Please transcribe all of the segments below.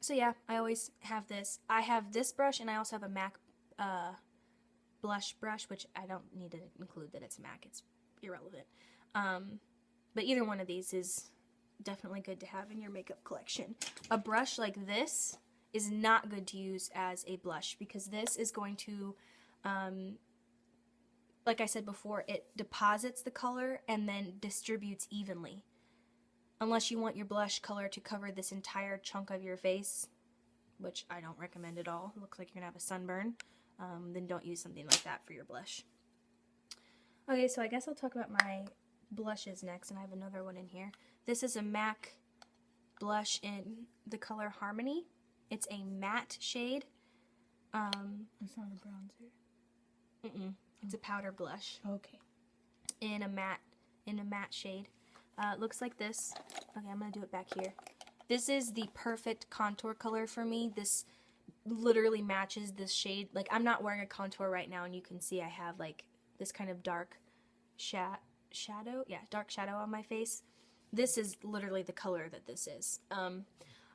So yeah, I always have this. I have this brush, and I also have a MAC blush brush, which I don't need to include that it's MAC. It's irrelevant. But either one of these is definitely good to have in your makeup collection. A brush like this is not good to use as a blush because this is going to, like I said before, it deposits the color and then distributes evenly. Unless you want your blush color to cover this entire chunk of your face, which I don't recommend at all. It looks like you're going to have a sunburn. Then don't use something like that for your blush. Okay, so I guess I'll talk about my blushes next, and I have another one in here. This is a MAC blush in the color Harmony. It's a matte shade. It's not a bronzer. It's a powder blush. Okay. In a matte shade. It looks like this. Okay, I'm gonna do it back here. This is the perfect contour color for me. This literally matches this shade. Like, I'm not wearing a contour right now, and you can see I have like this kind of dark shadow. Yeah, dark shadow on my face. This is literally the color that this is.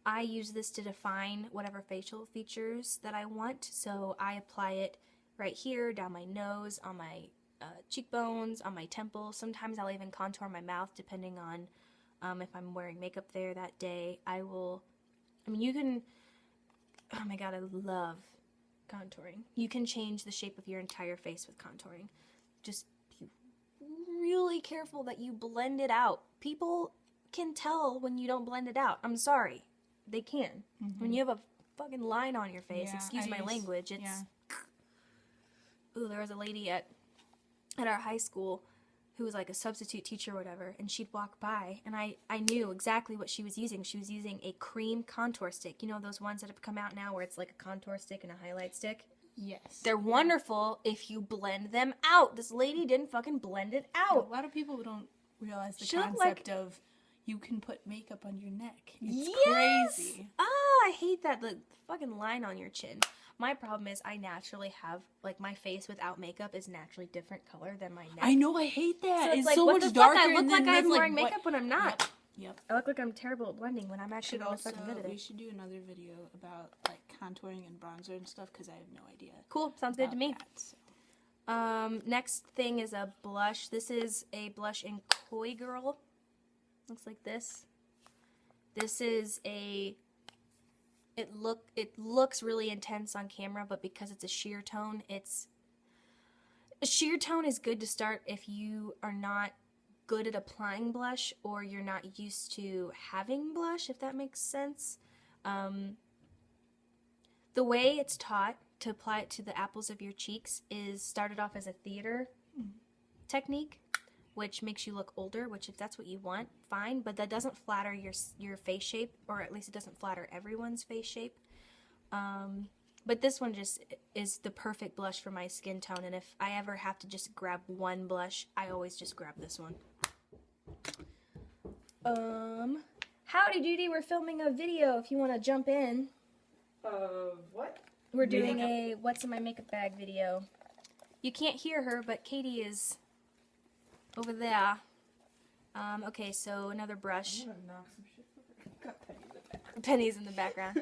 I use this to define whatever facial features that I want. So I apply it right here, down my nose, on my cheekbones, on my temples. Sometimes I'll even contour my mouth depending on if I'm wearing makeup there that day. You can, oh my god, I love contouring. You can change the shape of your entire face with contouring. Just be really careful that you blend it out. People can tell when you don't blend it out. I'm sorry. They can. When you have a fucking line on your face, excuse my language, it's... Yeah. Ooh, there was a lady at our high school who was like a substitute teacher or whatever, and she'd walk by, and I knew exactly what she was using. She was using a cream contour stick. You know those ones that have come out now where it's like a contour stick and a highlight stick? Yes. They're wonderful if you blend them out. This lady didn't fucking blend it out. A lot of people don't realize the concept of you can put makeup on your neck. It's crazy. Oh, I hate that. The fucking line on your chin. My problem is I naturally have, like, my face without makeup is naturally different color than my neck. I know, I hate that. So it's like, so what much the darker. Fuck? I look like I'm wearing what? makeup when I'm not. Yep. I look like I'm terrible at blending when I'm actually really fucking good at it. We should do another video about, like, contouring and bronzer and stuff, because I have no idea. Cool. Sounds good to me. That, so. Next thing is a blush. This is a blush in Koi Girl. Looks like this. This is a... It looks really intense on camera, but because it's a sheer tone, a sheer tone is good to start if you are not good at applying blush or you're not used to having blush, if that makes sense. The way it's taught to apply it to the apples of your cheeks is started off as a theater technique, which makes you look older, which if that's what you want, fine, but that doesn't flatter your face shape, or at least it doesn't flatter everyone's face shape. But this one just is the perfect blush for my skin tone, and if I ever have to just grab one blush, I always just grab this one. Howdy Judy, we're filming a video if you want to jump in. What? We're doing a what's in my makeup bag video. You can't hear her, but Katie is over there. Okay, so another brush. I'm gonna knock some shit over. Got Penny's in the background.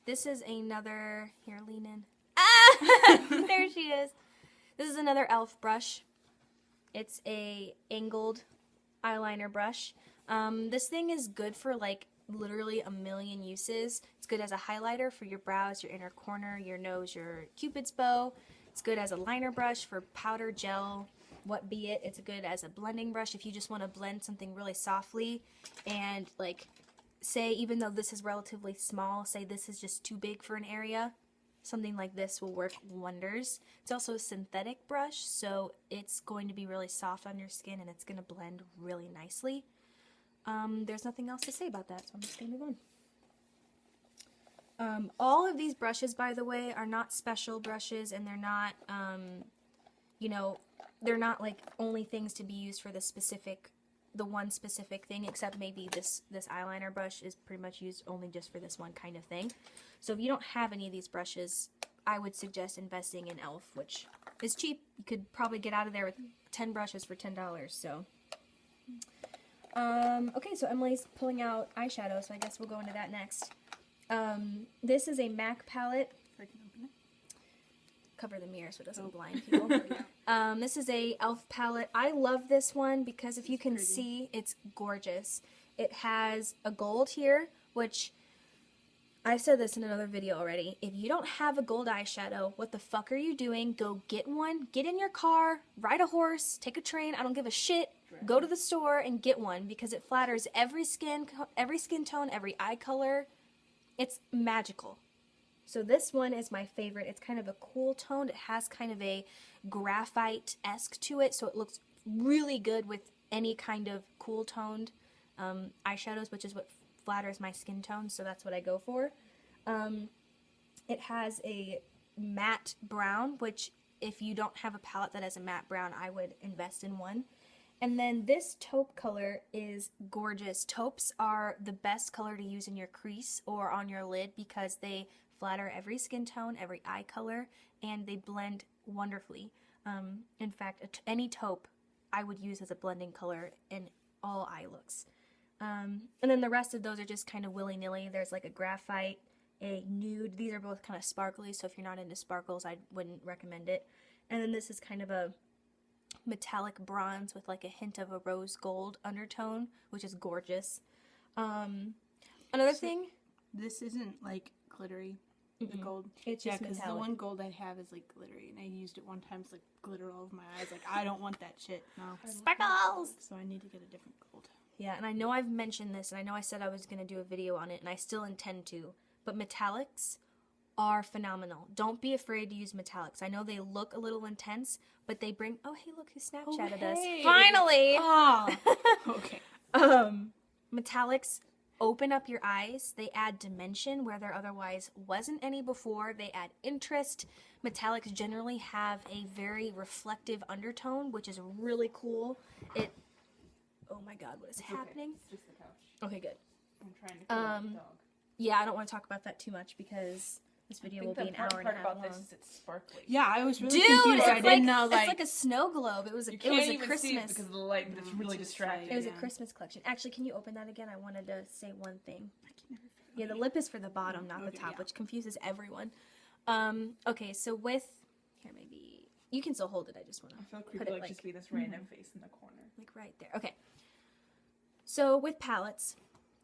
This is another, here, lean in. Ah! There she is. This is another e.l.f. brush. It's a angled eyeliner brush. This thing is good for like literally a million uses. It's good as a highlighter for your brows, your inner corner, your nose, your cupid's bow. It's good as a liner brush for powder, gel, what be it. It's good as a blending brush if you just want to blend something really softly and like say, even though this is relatively small, say this is just too big for an area, something like this will work wonders. It's also a synthetic brush, so it's going to be really soft on your skin and it's going to blend really nicely. There's nothing else to say about that, so I'm just going to move on. All of these brushes, by the way, are not special brushes, and they're not, you know, they're not like only things to be used for the one specific thing, except maybe this eyeliner brush is pretty much used only just for this one kind of thing. So if you don't have any of these brushes, I would suggest investing in e.l.f., which is cheap. You could probably get out of there with 10 brushes for $10, so. Okay, so Emily's pulling out eyeshadow, so I guess we'll go into that next. This is a MAC palette. Freaking open it. Cover the mirror so it doesn't blind people. This is a e.l.f. palette. I love this one because if you can see, it's gorgeous. It has a gold here, which I've said this in another video already. If you don't have a gold eyeshadow, what the fuck are you doing? Go get one. Get in your car, ride a horse, take a train. I don't give a shit. Go to the store and get one because it flatters every skin tone, every eye color. It's magical. So this one is my favorite. It's kind of a cool tone. It has kind of a graphite-esque to it, so it looks really good with any kind of cool toned eyeshadows, which is what flatters my skin tone, so that's what I go for. It has a matte brown, which if you don't have a palette that has a matte brown, I would invest in one. And then this taupe color is gorgeous. Taupes are the best color to use in your crease or on your lid because they flatter every skin tone, every eye color, and they blend wonderfully. In fact, any taupe I would use as a blending color in all eye looks. And then the rest of those are just kind of willy-nilly. There's like a graphite, a nude. These are both kind of sparkly, so if you're not into sparkles, I wouldn't recommend it. And then this is kind of a metallic bronze with like a hint of a rose gold undertone, which is gorgeous. Another thing, this isn't like glittery, the gold. It's just because the metallic. one gold I have is like glittery, and I used it one time. It's like glitter all over my eyes. Like I don't want that shit. No. Sparkles! So I need to get a different gold. Yeah, and I know I've mentioned this, and I know I said I was going to do a video on it, and I still intend to, but metallics are phenomenal. Don't be afraid to use metallics. I know they look a little intense, but they bring... Oh, hey, look who Snapchatted us. Finally! Oh, okay. Metallics open up your eyes. They add dimension where there otherwise wasn't any before. They add interest. Metallics generally have a very reflective undertone, which is really cool. Oh my god, what is happening? It's just the couch. Okay, good. I'm trying to kill the dog. Yeah, I don't want to talk about that too much because this video will be an hour and a half about long. this is it's sparkly. Yeah, I was really Dude, confused. it's I didn't know it's like a snow globe. It was a You it can't was a even Christmas. see it because of the light, but it's really it's distracting. It was a Yeah. Christmas collection. Actually, can you open that again? I wanted to say one thing. I can never figure Yeah, the lip is for the bottom, not the Okay, top, yeah. which confuses everyone. Okay, so with here maybe you can still hold it. I just want I to feel put creepy it like like just be this random face in the corner. like right there. Okay. So with palettes,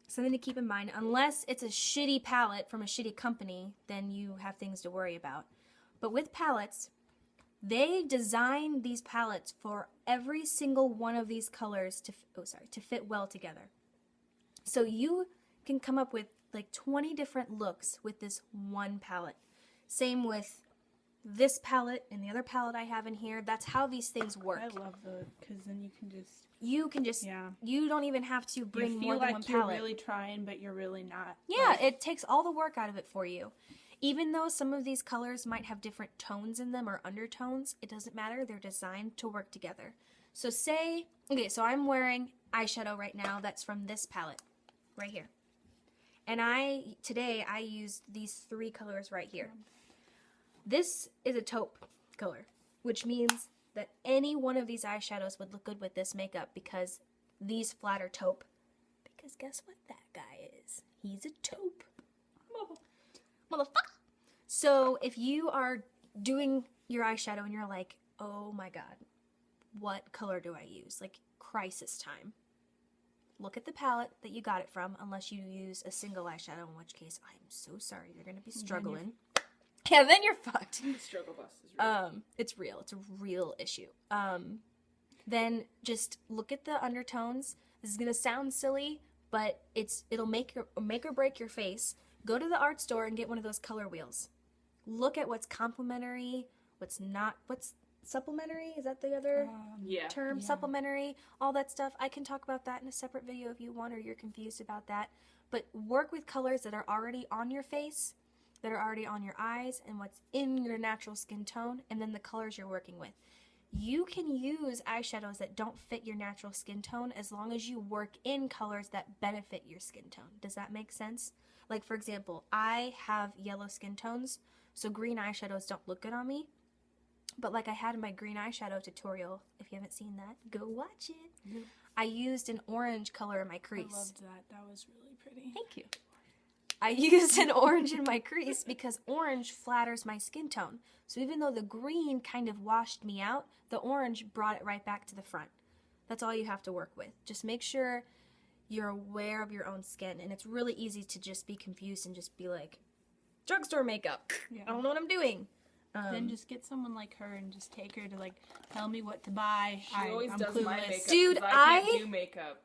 something to keep in mind, unless it's a shitty palette from a shitty company, then you have things to worry about. But with palettes, they design these palettes for every single one of these colors to fit well together. So you can come up with like 20 different looks with this one palette. Same with this palette and the other palette I have in here. That's how these things work. I love the because then you can just Yeah. You don't even have to bring you feel more than like one you're palette. really trying, but you're really not. Yeah, Like, it takes all the work out of it for you. Even though some of these colors might have different tones in them or undertones, it doesn't matter. They're designed to work together. So so I'm wearing eyeshadow right now that's from this palette right here. And today I used these 3 colors right here. This is a taupe color, which means that any one of these eyeshadows would look good with this makeup because these flatter taupe. Because guess what that guy is? He's a taupe. Motherfucker. So if you are doing your eyeshadow and you're like, oh my god, what color do I use? Like crisis time. Look at the palette that you got it from, unless you use a single eyeshadow, in which case I'm so sorry. You're going to be struggling. Yeah, then you're fucked. The struggle bus is real. It's real. It's a real issue. Then just look at the undertones. This is gonna sound silly, but it'll make or break your face. Go to the art store and get one of those color wheels. Look at what's complementary, what's not, what's supplementary. Is that the other Yeah. term? yeah. Supplementary, all that stuff. I can talk about that in a separate video if you want, or you're confused about that. But work with colors that are already on your face, that are already on your eyes, and what's in your natural skin tone, and then the colors you're working with. You can use eyeshadows that don't fit your natural skin tone as long as you work in colors that benefit your skin tone. Does that make sense? Like, for example, I have yellow skin tones, so green eyeshadows don't look good on me. But like I had in my green eyeshadow tutorial, if you haven't seen that, go watch it. I used an orange color in my I crease. loved that. That was really pretty. Thank you. I used an orange in my crease because orange flatters my skin tone. So even though the green kind of washed me out, the orange brought it right back to the front. That's all you have to work with. Just make sure you're aware of your own skin. And it's really easy to just be confused and just be like, drugstore makeup. Yeah. I don't know what I'm doing. Then just get someone like her and just take her to like tell me what to buy. She always I'm does my clueless. makeup. Dude, 'cause I can't do makeup.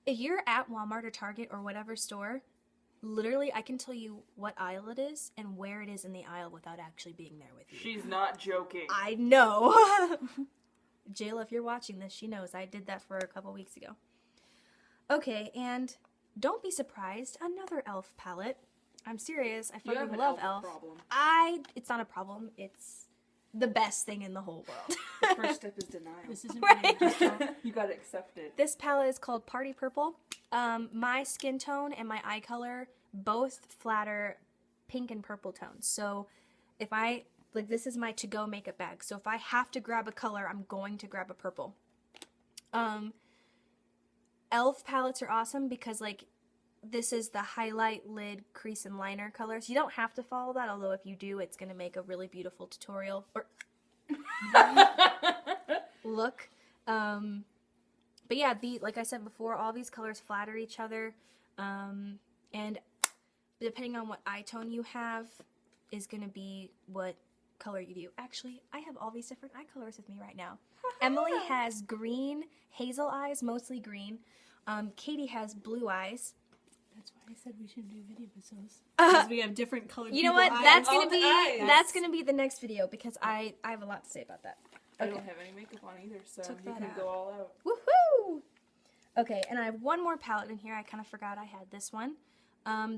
If you're at Walmart or Target or whatever store, literally I can tell you what aisle it is and where it is in the aisle without actually being there with you. She's not joking. I know. Jayla, if you're watching this, she knows I did that for a couple weeks ago. Okay, and don't be surprised, another e.l.f. palette. I'm serious, I You have fucking an love e.l.f. e.l.f. problem. It's not a problem, it's the best thing in the whole world. The first step is denial. This isn't Right. really just You gotta accept it. This palette is called Party Purple. My skin tone and my eye color both flatter pink and purple tones. So if I, like, this is my to-go makeup bag. So if I have to grab a color, I'm going to grab a purple. e.l.f. palettes are awesome because, like, this is the highlight, lid, crease, and liner colors. You don't have to follow that, although if you do, it's going to make a really beautiful tutorial or look. But yeah, like I said before, all these colors flatter each other. And depending on what eye tone you have is going to be what color you do. Actually, I have all these different eye colors with me right now. Emily has green, hazel eyes, mostly green. Katie has blue eyes. That's why I said we should do video episodes. Because we have different colored You know people what? eyes. That's all gonna the be eyes. that's gonna be the next video because I have a lot to say about that. I don't have any makeup on either, so Took you that can out. go all out. Woohoo! Okay, and I have one more palette in here. I kind of forgot I had this one.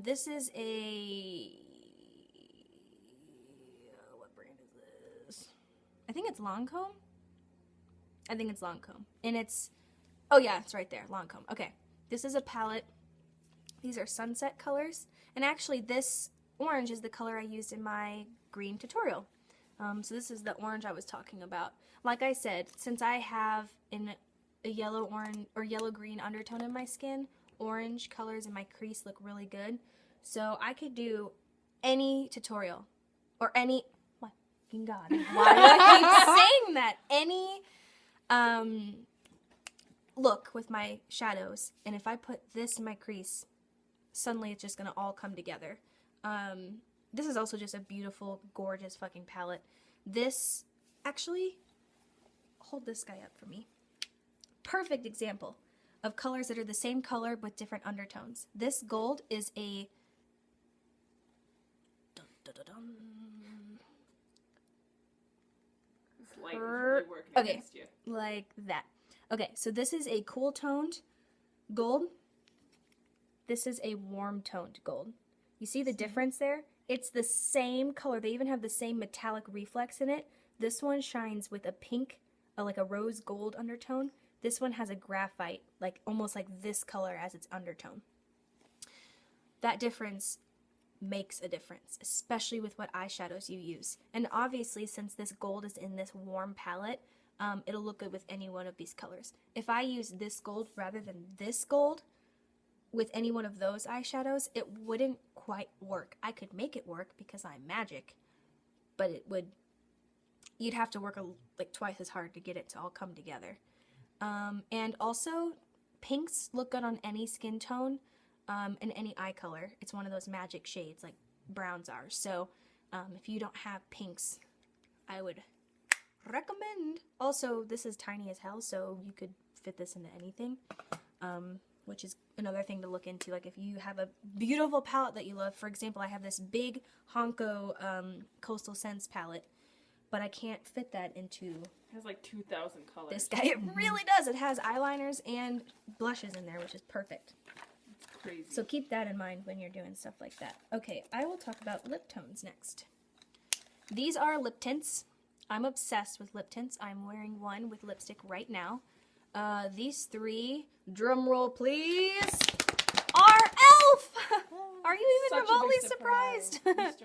This is a what brand is this? I think it's Lancome. And it's it's right there, Lancome. Okay, this is a palette. These are sunset colors, and actually this orange is the color I used in my green tutorial. So this is the orange I was talking about. Like I said, since I have a yellow orange or yellow green undertone in my skin, orange colors in my crease look really good. So I could do any tutorial or any, my fucking God, why do I keep saying that? Any look with my shadows, and if I put this in my crease, suddenly it's just gonna all come together. This is also just a beautiful, gorgeous fucking palette. This, actually, hold this guy up for me. Perfect example of colors that are the same color with different undertones. This gold is a This light is really working Okay. against you. like that. Okay, so this is a cool toned gold. This is a warm toned gold. You see the difference there? It's the same color. They even have the same metallic reflex in it. This one shines with a pink, like a rose gold undertone. This one has a graphite, like almost like this color as its undertone. That difference makes a difference, especially with what eyeshadows you use. And obviously, since this gold is in this warm palette, it'll look good with any one of these colors. If I use this gold rather than this gold with any one of those eyeshadows, it wouldn't quite work. I could make it work because I'm magic, but you'd have to work like twice as hard to get it to all come together. And also, pinks look good on any skin tone and any eye color. It's one of those magic shades like browns are. So if you don't have pinks, I would recommend. Also, this is tiny as hell, so you could fit this into anything, which is another thing to look into. Like if you have a beautiful palette that you love, for example, I have this big Honko Coastal Scents palette, but I can't fit that into It has like 2,000 colors. this guy. It really does. It has eyeliners and blushes in there, which is perfect. It's crazy. So keep that in mind when you're doing stuff like that. Okay, I will talk about lip tones next. These are lip tints. I'm obsessed with lip tints. I'm wearing one with lipstick right now. These three, drum roll please, are e.l.f. Are you even Such a big remotely surprise. surprised?